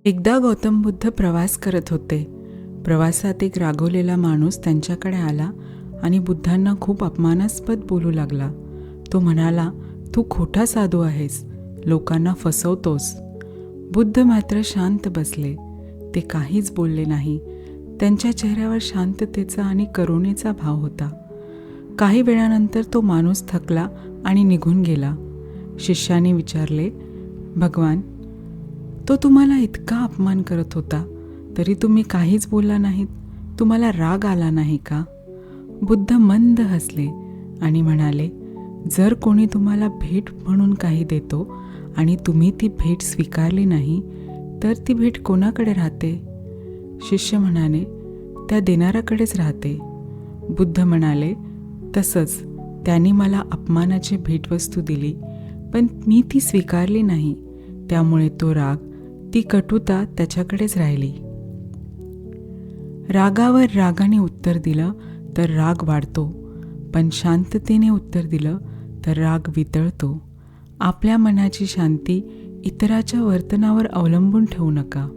एकदा गौतम बुद्ध प्रवास करत होते. प्रवासात एक रागवलेला माणूस त्यांच्याकडे आला आणि बुद्धांना खूप अपमानास्पद बोलू लागला. तो म्हणाला, "तू खोटा साधू आहेस, लोकांना फसवतोस." बुद्ध मात्र शांत बसले. ते काहीच बोलले नाही. त्यांच्या चेहऱ्यावर शांततेचा आणि करुणेचा भाव होता. काही वेळानंतर तो माणूस थकला आणि निघून गेला. शिष्याने विचारले, "भगवान, तो तुम्हाला इतका अपमान करत होता, तरी तुम्ही काहीच बोलला नाहीत. तुम्हाला राग आला नाही का?" बुद्ध मंद हसले आणि म्हणाले, "जर कोणी तुम्हाला भेट म्हणून काही देतो आणि तुम्ही ती भेट स्वीकारली नाही, तर ती भेट कोणाकडे राहते?" शिष्य म्हणाले, "त्या देणाऱ्याकडेच राहते." बुद्ध म्हणाले, "तसंच त्यांनी मला अपमानाची भेटवस्तू दिली, पण मी ती स्वीकारली नाही. त्यामुळे तो राग, ती कटुता त्याच्याकडेच राहिली." रागावर रागाने उत्तर दिलं तर राग वाढतो, पण शांततेने उत्तर दिलं तर राग वितळतो. आपल्या मनाची शांती इतराच्या वर्तनावर अवलंबून ठेवू नका.